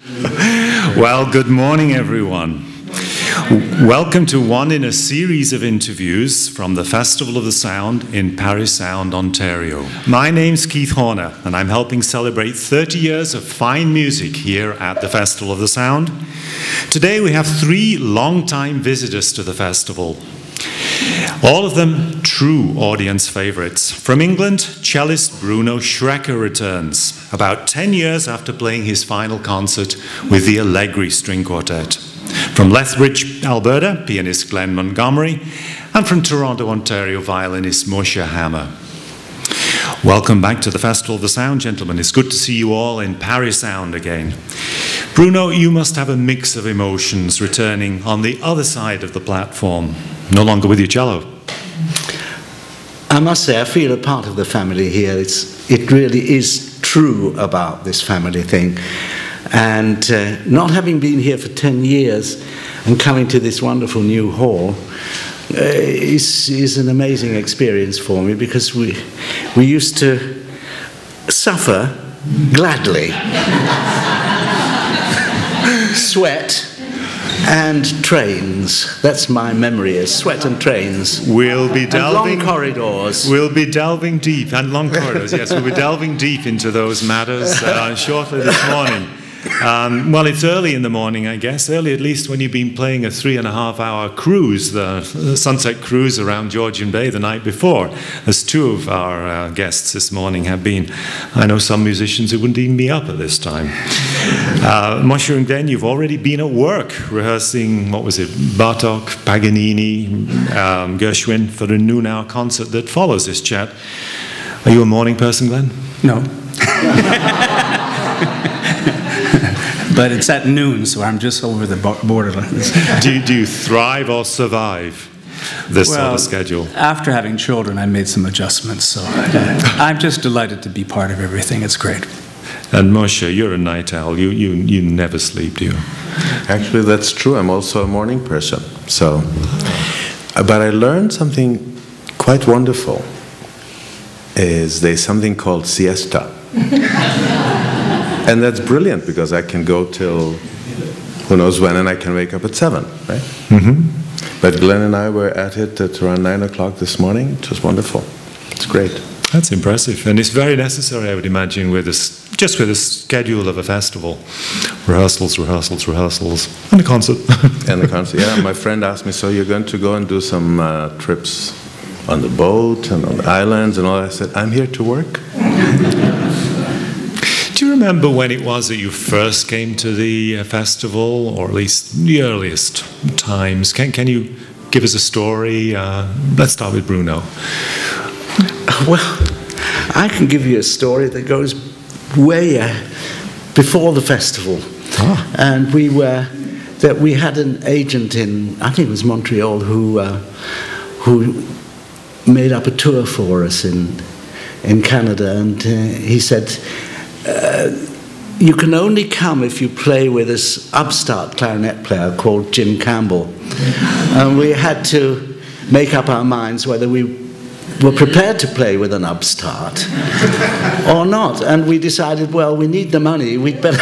Well, good morning, everyone. Welcome to one in a series of interviews from the Festival of the Sound in Parry Sound, Ontario. My name's Keith Horner, and I'm helping celebrate 30 years of fine music here at the Festival of the Sound. Today we have 3 long-time visitors to the festival. All of them true audience favorites. From England, cellist Bruno Shreker returns, about 10 years after playing his final concert with the Allegri String Quartet. From Lethbridge, Alberta, pianist Glen Montgomery, and from Toronto, Ontario, violinist Moshe Hammer. Welcome back to the Festival of the Sound, gentlemen. It's good to see you all in Parry Sound again. Bruno, you must have a mix of emotions returning on the other side of the platform, no longer with your cello. I must say, I feel a part of the family here. It really is true about this family thing. And not having been here for 10 years and coming to this wonderful new hall is an amazing experience for me, because we used to suffer gladly, sweat and trains. That's my memory, is sweat and trains. We'll be delving, and long corridors. We'll be delving deep, and long corridors, yes, we'll be delving deep into those matters shortly this morning. Well, it's early in the morning, I guess, early at least when you've been playing a 3.5-hour cruise, the sunset cruise around Georgian Bay the night before, as 2 of our guests this morning have been. I know some musicians who wouldn't even be up at this time. Moshe and Glen, you've already been at work rehearsing, what was it, Bartók, Paganini, Gershwin for the noon-hour concert that follows this chat. Are you a morning person, Glen? No. But it's at noon, so I'm just over the borderline. Do you thrive or survive this sort of schedule? After having children, I made some adjustments, so I'm just delighted to be part of everything. It's great. And Moshe, you're a night owl. You never sleep, do you? Actually, that's true. I'm also a morning person. So, but I learned something quite wonderful. There's something called siesta. And that's brilliant, because I can go till who knows when, and I can wake up at 7, right? Mm-hmm. But Glen and I were at it at around 9 o'clock this morning. It was wonderful. It's great. That's impressive, and it's very necessary, I would imagine, with this, just with the schedule of a festival. Rehearsals, rehearsals, rehearsals, and a concert. And the concert, yeah. My friend asked me, so you're going to go and do some trips on the boat and on the islands and all that? I said, I'm here to work. Do you remember when it was that you first came to the festival, or at least the earliest times? Can you give us a story? Let's start with Bruno. Well, I can give you a story that goes way before the festival. Ah. And we had an agent in, I think it was Montreal, who made up a tour for us in Canada, and he said, you can only come if you play with this upstart clarinet player called Jim Campbell. And we had to make up our minds whether we were prepared to play with an upstart or not. And we decided, well, we need the money, we'd better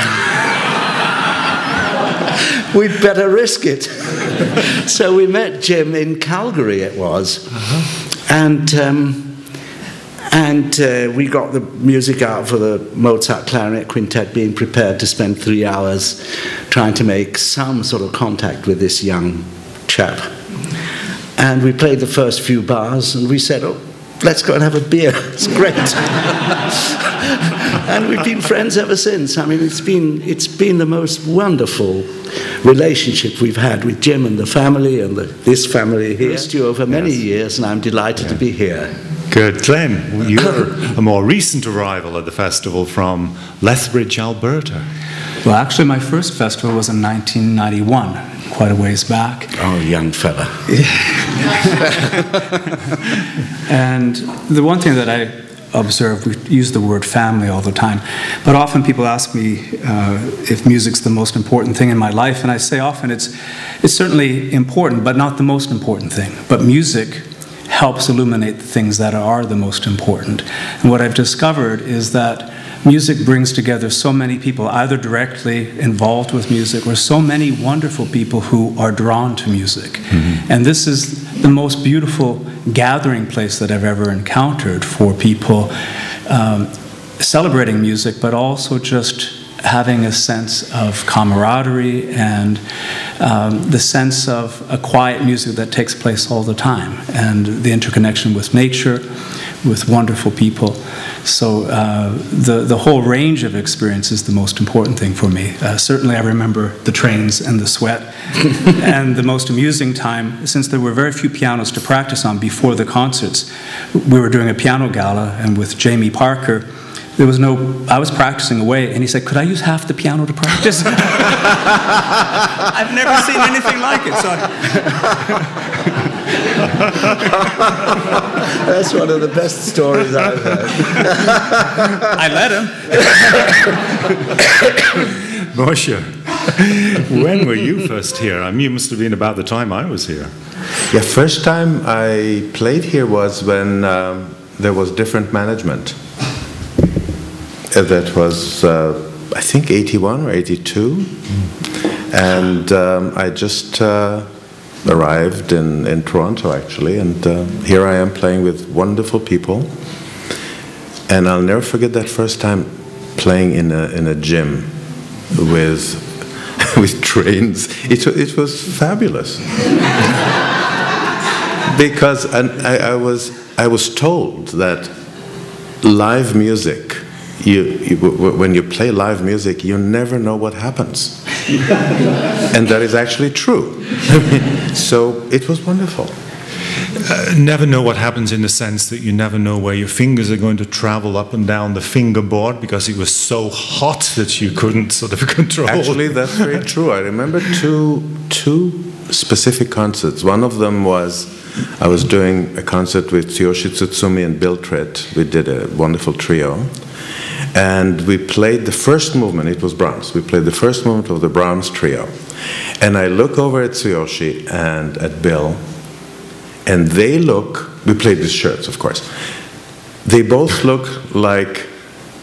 risk it. So we met Jim in Calgary, it was. And we got the music out for the Mozart Clarinet Quintet, being prepared to spend 3 hours trying to make some sort of contact with this young chap. And we played the first few bars, and we said, oh, let's go and have a beer. It's great. And we've been friends ever since. I mean, it's been the most wonderful relationship we've had with Jim and the family and this family here. I've you over many years, and I'm delighted to be here. Good. Glen, you're a more recent arrival at the festival from Lethbridge, Alberta. Well, actually, my first festival was in 1991, quite a ways back. Oh, young fella. And the one thing that I observed, we use the word family all the time, but often people ask me if music's the most important thing in my life, and I say often it's certainly important, but not the most important thing. But music helps illuminate the things that are the most important. And what I've discovered is that music brings together so many people, either directly involved with music or so many wonderful people who are drawn to music. And this is the most beautiful gathering place that I've ever encountered for people celebrating music, but also just having a sense of camaraderie and the sense of a quiet music that takes place all the time, and the interconnection with nature, with wonderful people. So the whole range of experience is the most important thing for me. Certainly I remember the trains and the sweat. And the most amusing time, since there were very few pianos to practice on before the concerts, we were doing a piano gala, and with Jamie Parker, there was I was practicing away, and he said, "Could I use half the piano to practice?" I've never seen anything like it. So That's one of the best stories I've heard. I let him. Moshe, when were you first here? I mean, you must have been about the time I was here. Yeah, first time I played here was when there was different management. That was, I think, 81 or 82. And I just arrived in Toronto, actually. And here I am playing with wonderful people. And I'll never forget that first time playing in a gym with trains. It was fabulous. Because I was told that live music, when you play live music, you never know what happens. And that is actually true. So it was wonderful. Never know what happens in the sense that you never know where your fingers are going to travel up and down the fingerboard because it was so hot that you couldn't sort of control. Actually, that's very true. I remember two specific concerts. One of them was, I was doing a concert with Tsuyoshi Tsutsumi and Bill Tritt. We did a wonderful trio. And we played the first movement. It was Brahms. We played the first movement of the Brahms trio. And I look over at Tsuyoshi and at Bill, and they look, we played with shirts, of course. They both look like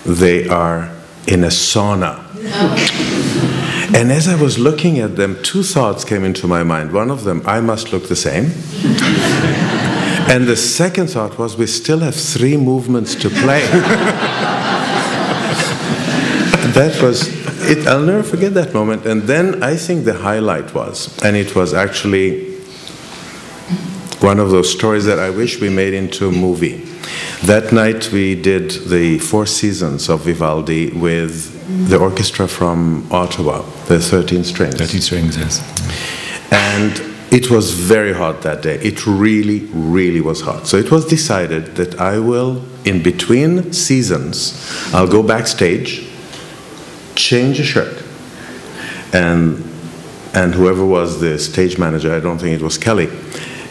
they are in a sauna. And as I was looking at them, two thoughts came into my mind. One of them, I must look the same. And the second thought was, we still have 3 movements to play. That was it. I'll never forget that moment. And then I think the highlight was, and it was actually one of those stories that I wish we made into a movie. That night we did the 4 Seasons of Vivaldi with the orchestra from Ottawa, the 13 strings. 13 strings, yes. And it was very hot that day. It really, really was hot. So it was decided that I will, in between seasons, I'll go backstage, change a shirt, and whoever was the stage manager, I don't think it was Kelly,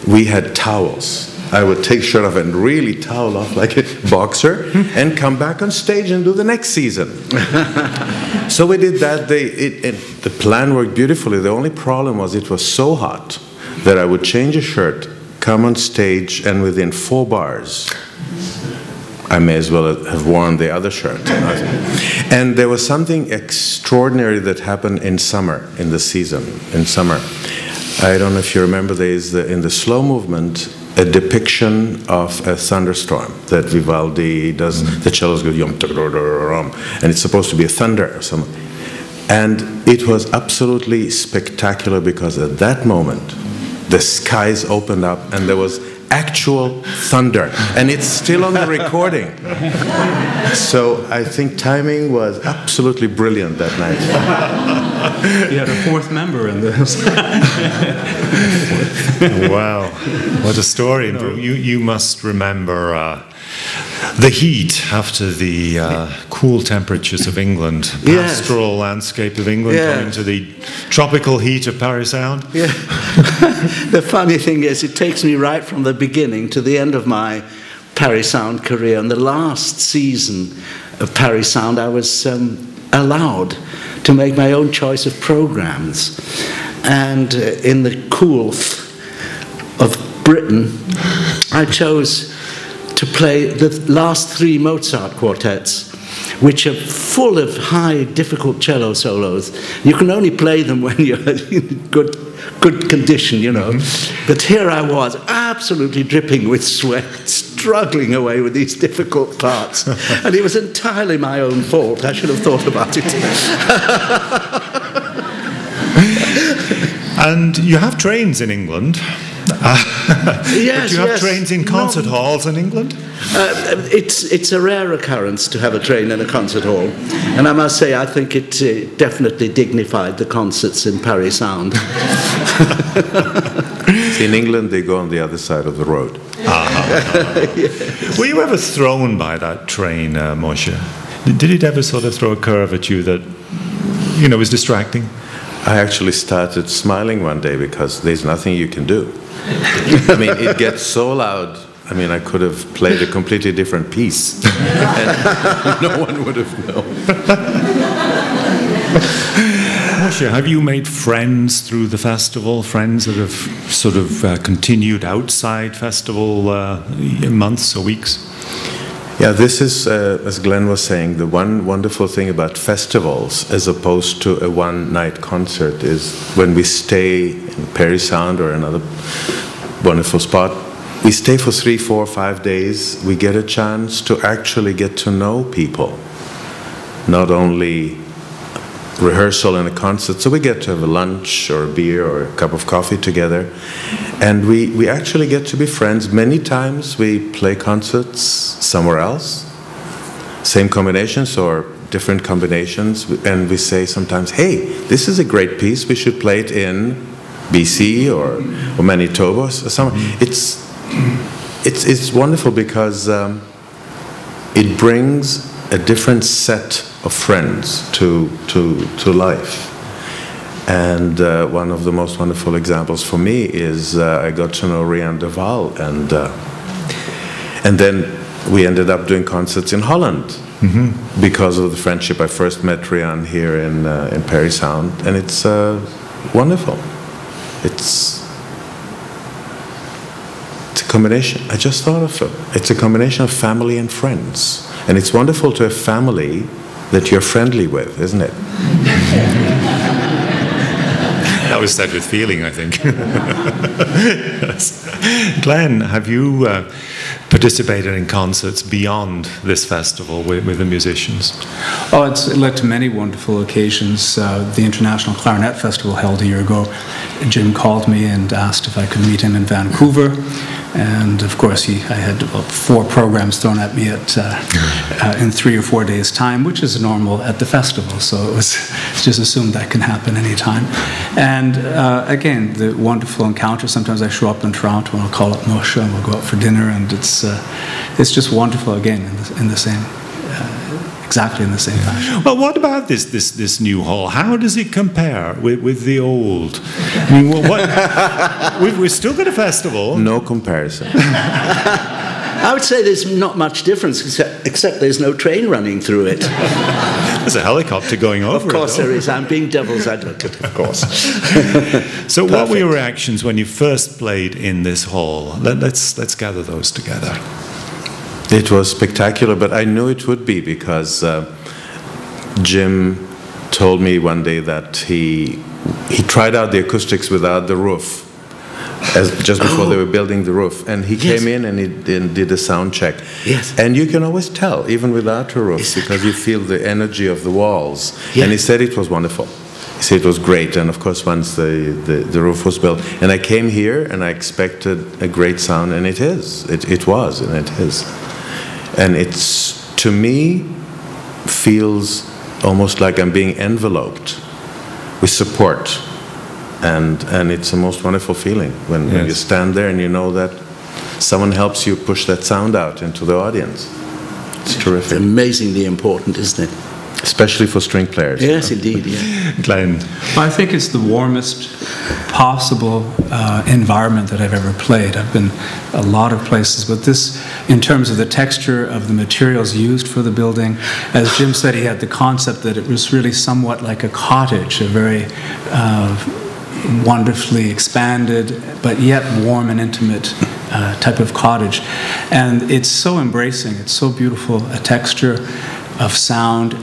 we had towels. I would take shirt off and really towel off like a boxer and come back on stage and do the next season. So we did that. The plan worked beautifully. The only problem was it was so hot that I would change a shirt, come on stage, and within 4 bars, I may as well have worn the other shirt. You know? And there was something extraordinary that happened in summer, in the season, in summer. I don't know if you remember, there is in the slow movement a depiction of a thunderstorm that Vivaldi does. The cellos go yum, and it's supposed to be a thunder or something. And it was absolutely spectacular because at that moment the skies opened up and there was actual thunder, and it's still on the recording. So I think timing was absolutely brilliant that night. You had a 4th member in this. Wow, what a story. You must remember the heat after the cool temperatures of England, pastoral landscape of England, coming to the tropical heat of Paris Sound. Yeah. The funny thing is, it takes me right from the beginning to the end of my Paris Sound career. And the last season of Paris Sound, I was allowed to make my own choice of programs. And in the cool of Britain, I chose to play the last 3 Mozart quartets which are full of high, difficult cello solos. You can only play them when you're in good condition, you know. But here I was, absolutely dripping with sweat, struggling away with these difficult parts. And it was entirely my own fault. I should have thought about it. And you have trains in England. Yes, do you have trains in concert halls in England? It's a rare occurrence to have a train in a concert hall. And I must say, I think it definitely dignified the concerts in Paris Sound. See, in England, they go on the other side of the road. Yes. Were you ever thrown by that train, Moshe? Did it ever sort of throw a curve at you that, you know, was distracting? I actually started smiling one day because there's nothing you can do. I mean, it gets so loud. I mean, I could have played a completely different piece, and no one would have known. Moshe, have you made friends through the festival? Friends that have sort of continued outside festival months or weeks? Yeah, this is, as Glenn was saying, the one wonderful thing about festivals as opposed to a one-night concert is when we stay in Paris Sound or another wonderful spot, we stay for 3, 4, 5 days. We get a chance to actually get to know people, not only rehearsal and a concert. So we get to have a lunch or a beer or a cup of coffee together. And we actually get to be friends. Many times we play concerts somewhere else, same combinations or different combinations, and we say sometimes, hey, this is a great piece, we should play it in BC or Manitoba or somewhere. It's wonderful because it brings a different set of friends to life. And one of the most wonderful examples for me is I got to know Rian de Waal, and then we ended up doing concerts in Holland because of the friendship. I first met Rian here in Paris Sound, and it's wonderful. It's a combination. I just thought of it. It's a combination of family and friends, and it's wonderful to have family that you're friendly with, isn't it? That was said with feeling, I think. Yes. Glenn, have you participated in concerts beyond this festival with the musicians? Oh, it's led to many wonderful occasions. The International Clarinet Festival held a year ago. Jim called me and asked if I could meet him in Vancouver. And of course, I had about 4 programs thrown at me in 3 or 4 days' time, which is normal at the festival. So it's just assumed that can happen anytime. And again, the wonderful encounter. Sometimes I show up in Toronto and I'll call up Moshe and we'll go out for dinner, and it's just wonderful again in the same. Exactly in the same fashion. Well, what about this new hall? How does it compare with the old? I mean, we've still got a festival. No comparison. I would say there's not much difference, except there's no train running through it. There's a helicopter going over. Of course there is. I'm being devil's advocate, of course. So what were your reactions when you first played in this hall? Let's gather those together. It was spectacular, but I knew it would be because Jim told me one day that he tried out the acoustics without the roof, just before they were building the roof, and he came in and he did a sound check. Yes. And you can always tell, even without a roof, because you feel the energy of the walls. Yeah. And he said it was wonderful. He said it was great, and of course once the roof was built, and I came here and I expected a great sound, and it is. It was, and it is. And it's, to me, feels almost like I'm being enveloped with support. And it's a most wonderful feeling when you stand there and you know that someone helps you push that sound out into the audience. It's terrific. It's amazingly important, isn't it? Especially for string players. Yes, indeed, yeah. Glenn? I think it's the warmest possible environment that I've ever played. I've been a lot of places, but this, in terms of the texture of the materials used for the building, as Jim said, he had the concept that it was really somewhat like a cottage, a very wonderfully expanded, but yet warm and intimate type of cottage. And it's so embracing, it's so beautiful a texture. of sound.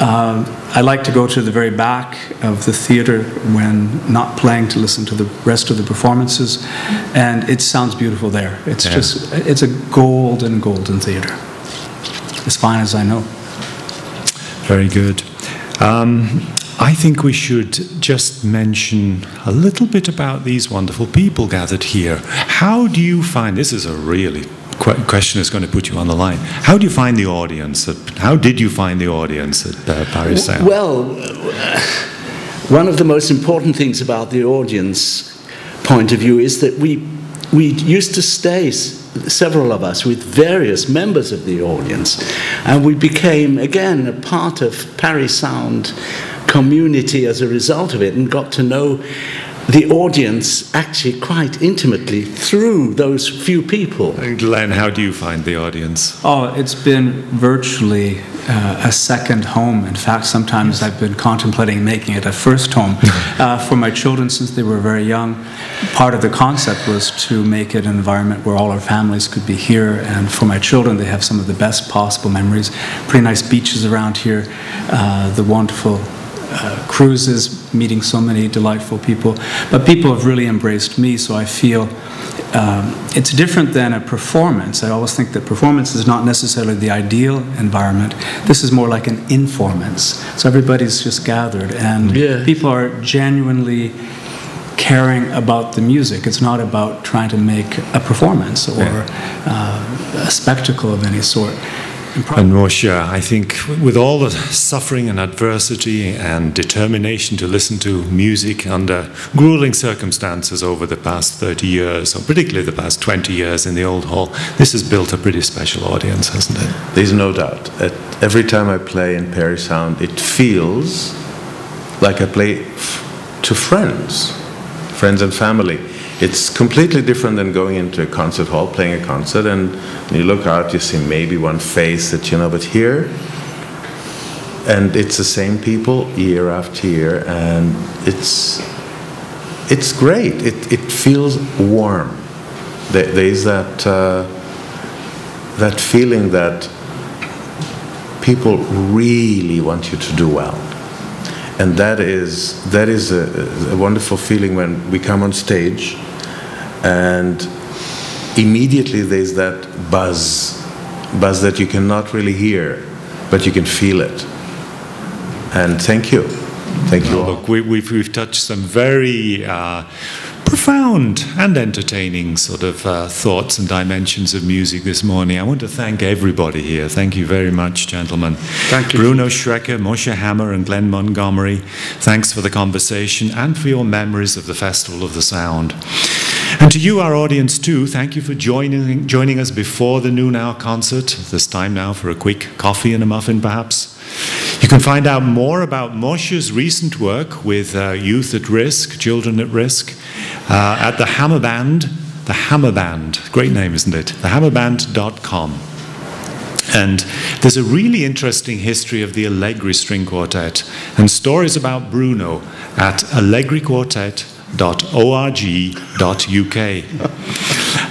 I like to go to the very back of the theater when not playing to listen to the rest of the performances, and it sounds beautiful there. It's just, it's a golden, golden theater, as fine as I know. Very good. I think we should just mention a little bit about these wonderful people gathered here. How do you find, this is a really question that's going to put you on the line. How do you find the audience? How did you find the audience at Paris Sound? Well, one of the most important things about the audience point of view is that we used to stay, several of us, with various members of the audience, and we became, again, a part of Paris Sound community as a result of it, and got to know the audience actually quite intimately through those few people. And Glenn, how do you find the audience? Oh, it's been virtually a second home. In fact, sometimes I've been contemplating making it a first home. For my children, since they were very young, part of the concept was to make it an environment where all our families could be here. And for my children, they have some of the best possible memories. Pretty nice beaches around here, the wonderful cruises, meeting so many delightful people. But people have really embraced me, so I feel it's different than a performance. I always think that performance is not necessarily the ideal environment. This is more like an informance. So everybody's just gathered, and people are genuinely caring about the music. It's not about trying to make a performance or a spectacle of any sort. And Moshe, I think with all the suffering and adversity and determination to listen to music under grueling circumstances over the past 30 years, or particularly the past 20 years in the old hall, this has built a pretty special audience, hasn't it? There's no doubt. Every time I play in Paris Sound, it feels like I play to friends and family. It's completely different than going into a concert hall, playing a concert, and you look out, you see maybe one face that you know, but here, and it's the same people year after year, and it's great. It feels warm. There's that feeling that people really want you to do well. And that is a wonderful feeling when we come on stage, and immediately there's that buzz that you cannot really hear, but you can feel it. And thank you. Thank you all. Look, we've touched some very profound and entertaining sort of thoughts and dimensions of music this morning. I want to thank everybody here. Thank you very much, gentlemen. Thank you. Bruno Shreker, Moshe Hammer, and Glen Montgomery, thanks for the conversation and for your memories of the Festival of the Sound. And to you, our audience, too, thank you for joining us before the noon hour concert. This time now for a quick coffee and a muffin, perhaps. You can find out more about Moshe's recent work with youth at risk, children at risk, at the Hammer Band. The Hammer Band, great name, isn't it? thehammerband.com. And there's a really interesting history of the Allegri String Quartet and stories about Bruno at allegriquartet.org.uk.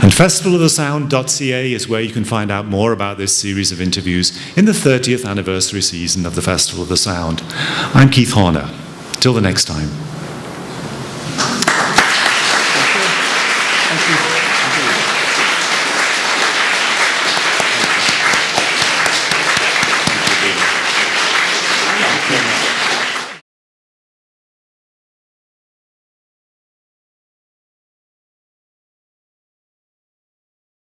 And festivalofthesound.ca is where you can find out more about this series of interviews in the 30th anniversary season of the Festival of the Sound. I'm Keith Horner. Till the next time.